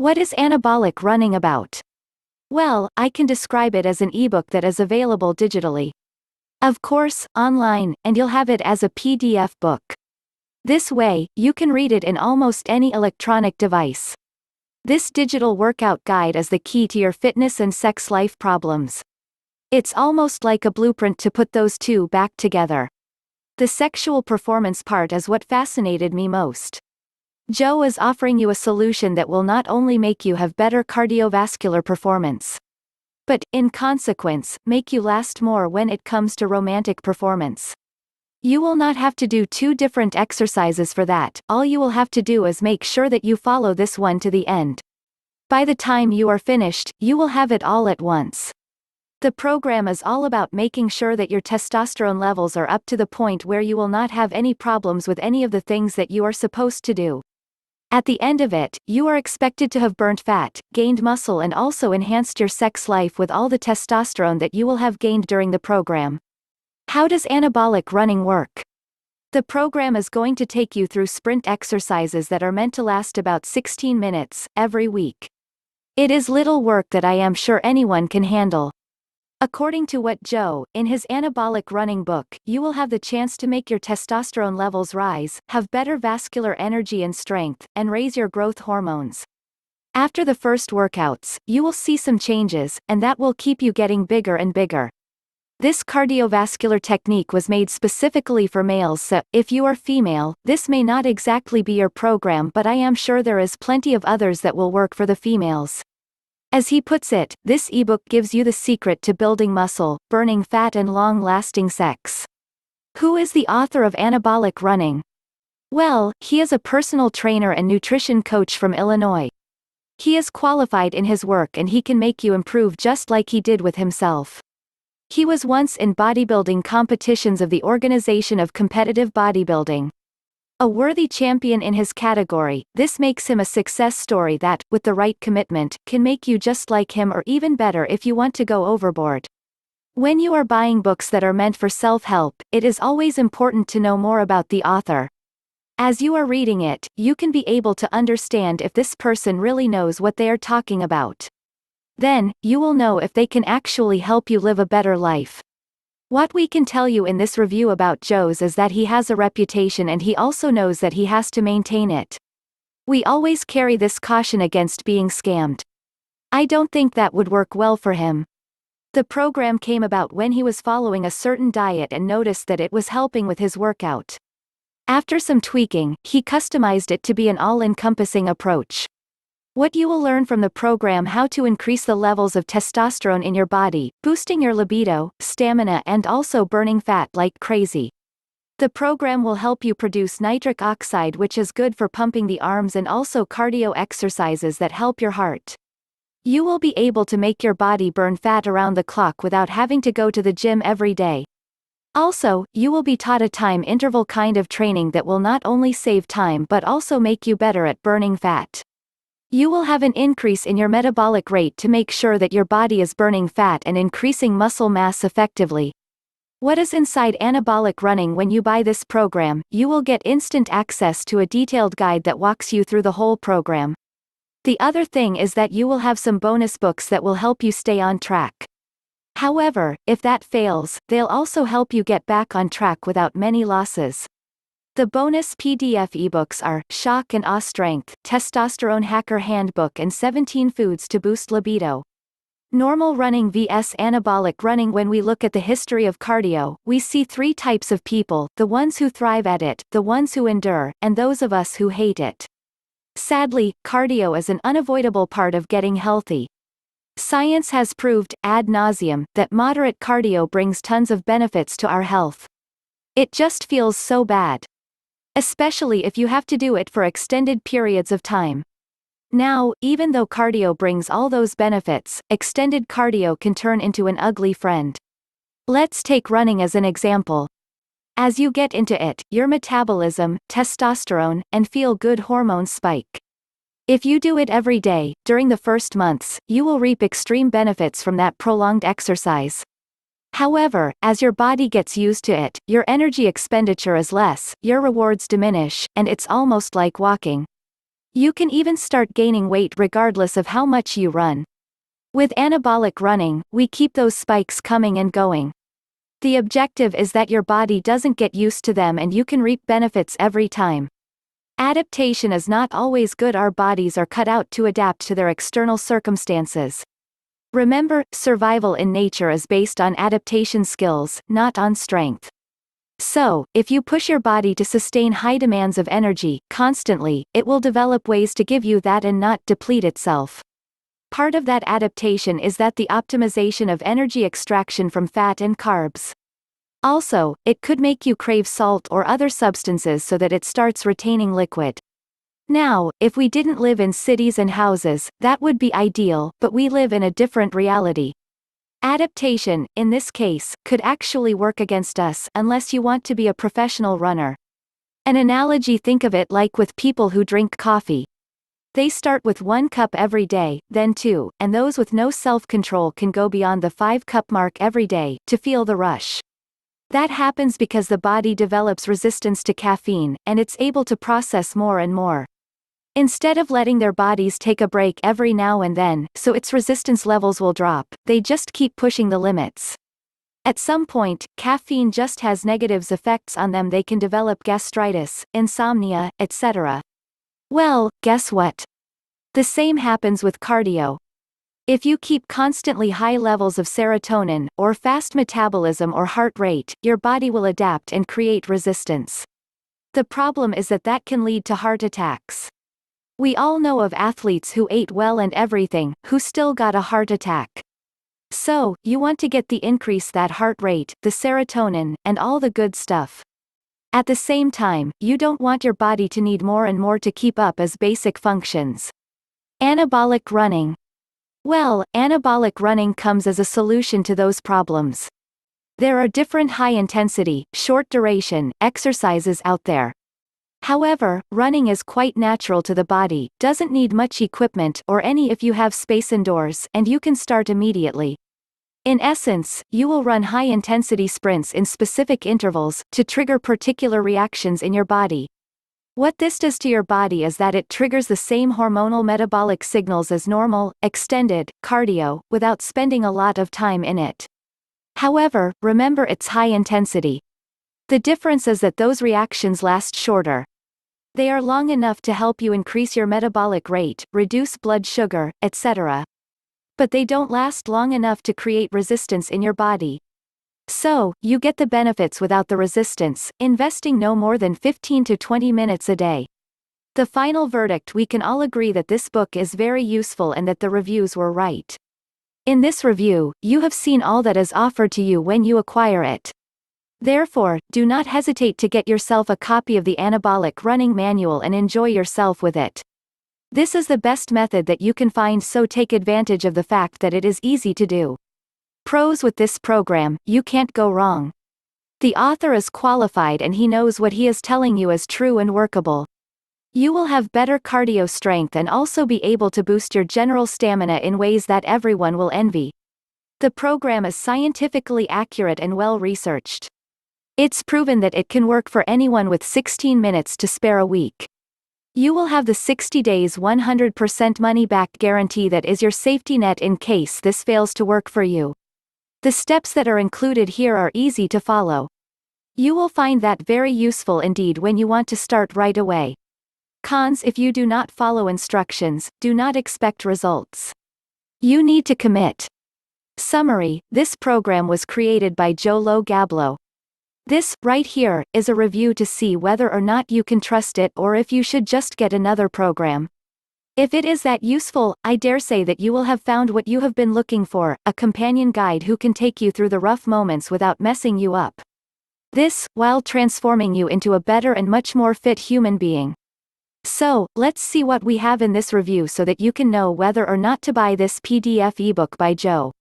What is anabolic running about? Well, I can describe it as an ebook that is available digitally. Of course, online, and you'll have it as a PDF book. This way, you can read it in almost any electronic device. This digital workout guide is the key to your fitness and sex life problems. It's almost like a blueprint to put those two back together. The sexual performance part is what fascinated me most. Joe is offering you a solution that will not only make you have better cardiovascular performance, but, in consequence, make you last more when it comes to romantic performance. You will not have to do two different exercises for that, all you will have to do is make sure that you follow this one to the end. By the time you are finished, you will have it all at once. The program is all about making sure that your testosterone levels are up to the point where you will not have any problems with any of the things that you are supposed to do. At the end of it, you are expected to have burnt fat, gained muscle and also enhanced your sex life with all the testosterone that you will have gained during the program. How does anabolic running work? The program is going to take you through sprint exercises that are meant to last about 16 minutes, every week. It is little work that I am sure anyone can handle. According to what Joe, in his Anabolic Running book, you will have the chance to make your testosterone levels rise, have better vascular energy and strength, and raise your growth hormones. After the first workouts, you will see some changes, and that will keep you getting bigger and bigger. This cardiovascular technique was made specifically for males, so, if you are female, this may not exactly be your program, but I am sure there is plenty of others that will work for the females. As he puts it, this ebook gives you the secret to building muscle, burning fat and long-lasting sex. Who is the author of Anabolic Running? Well, he is a personal trainer and nutrition coach from Illinois. He is qualified in his work and he can make you improve just like he did with himself. He was once in bodybuilding competitions of the Organization of Competitive Bodybuilding. A worthy champion in his category, this makes him a success story that, with the right commitment, can make you just like him or even better if you want to go overboard. When you are buying books that are meant for self-help, it is always important to know more about the author. As you are reading it, you can be able to understand if this person really knows what they are talking about. Then, you will know if they can actually help you live a better life. What we can tell you in this review about Joe's is that he has a reputation and he also knows that he has to maintain it. We always carry this caution against being scammed. I don't think that would work well for him. The program came about when he was following a certain diet and noticed that it was helping with his workout. After some tweaking, he customized it to be an all-encompassing approach. What you will learn from the program: how to increase the levels of testosterone in your body, boosting your libido, stamina and also burning fat like crazy. The program will help you produce nitric oxide, which is good for pumping the arms, and also cardio exercises that help your heart. You will be able to make your body burn fat around the clock without having to go to the gym every day. Also, you will be taught a time interval kind of training that will not only save time but also make you better at burning fat. You will have an increase in your metabolic rate to make sure that your body is burning fat and increasing muscle mass effectively. What is inside Anabolic Running? When you buy this program, you will get instant access to a detailed guide that walks you through the whole program. The other thing is that you will have some bonus books that will help you stay on track. However, if that fails, they'll also help you get back on track without many losses. The bonus PDF ebooks are Shock and Awe Strength, Testosterone Hacker Handbook and 17 Foods to Boost Libido. Normal running vs anabolic running. When we look at the history of cardio, we see three types of people: the ones who thrive at it, the ones who endure, and those of us who hate it. Sadly, cardio is an unavoidable part of getting healthy. Science has proved, ad nauseum, that moderate cardio brings tons of benefits to our health. It just feels so bad. Especially if you have to do it for extended periods of time. Now, even though cardio brings all those benefits, extended cardio can turn into an ugly friend. Let's take running as an example. As you get into it, your metabolism, testosterone, and feel-good hormones spike. If you do it every day, during the first months, you will reap extreme benefits from that prolonged exercise. However, as your body gets used to it, your energy expenditure is less, your rewards diminish, and it's almost like walking. You can even start gaining weight regardless of how much you run. With anabolic running, we keep those spikes coming and going. The objective is that your body doesn't get used to them and you can reap benefits every time. Adaptation is not always good. Our bodies are cut out to adapt to their external circumstances. Remember, survival in nature is based on adaptation skills, not on strength. So, if you push your body to sustain high demands of energy, constantly, it will develop ways to give you that and not deplete itself. Part of that adaptation is that the optimization of energy extraction from fat and carbs. Also, it could make you crave salt or other substances so that it starts retaining liquid. Now, if we didn't live in cities and houses, that would be ideal, but we live in a different reality. Adaptation, in this case, could actually work against us unless you want to be a professional runner. An analogy: think of it like with people who drink coffee. They start with 1 cup every day, then 2, and those with no self-control can go beyond the 5-cup mark every day, to feel the rush. That happens because the body develops resistance to caffeine, and it's able to process more and more. Instead of letting their bodies take a break every now and then, so its resistance levels will drop, they just keep pushing the limits. At some point, caffeine just has negative effects on them. They can develop gastritis, insomnia, etc. Well, guess what? The same happens with cardio. If you keep constantly high levels of serotonin, or fast metabolism or heart rate, your body will adapt and create resistance. The problem is that can lead to heart attacks. We all know of athletes who ate well and everything, who still got a heart attack. So, you want to get the increase that heart rate, the serotonin, and all the good stuff. At the same time, you don't want your body to need more and more to keep up as basic functions. Anabolic running. Well, anabolic running comes as a solution to those problems. There are different high-intensity, short-duration exercises out there. However, running is quite natural to the body, doesn't need much equipment or any if you have space indoors, and you can start immediately. In essence, you will run high-intensity sprints in specific intervals, to trigger particular reactions in your body. What this does to your body is that it triggers the same hormonal metabolic signals as normal, extended, cardio, without spending a lot of time in it. However, remember, it's high intensity. The difference is that those reactions last shorter. They are long enough to help you increase your metabolic rate, reduce blood sugar, etc. But they don't last long enough to create resistance in your body. So, you get the benefits without the resistance, investing no more than 15 to 20 minutes a day. The final verdict: we can all agree that this book is very useful and that the reviews were right. In this review, you have seen all that is offered to you when you acquire it. Therefore, do not hesitate to get yourself a copy of the Anabolic Running Manual and enjoy yourself with it. This is the best method that you can find, so take advantage of the fact that it is easy to do. Pros: with this program, you can't go wrong. The author is qualified and he knows what he is telling you is true and workable. You will have better cardio strength and also be able to boost your general stamina in ways that everyone will envy. The program is scientifically accurate and well researched. It's proven that it can work for anyone with 16 minutes to spare a week. You will have the 60 days 100% money-back guarantee that is your safety net in case this fails to work for you. The steps that are included here are easy to follow. You will find that very useful indeed when you want to start right away. Cons: if you do not follow instructions, do not expect results. You need to commit. Summary: this program was created by Joe Gablo. This, right here, is a review to see whether or not you can trust it or if you should just get another program. If it is that useful, I dare say that you will have found what you have been looking for, a companion guide who can take you through the rough moments without messing you up. This, while transforming you into a better and much more fit human being. So, let's see what we have in this review so that you can know whether or not to buy this PDF ebook by Joe.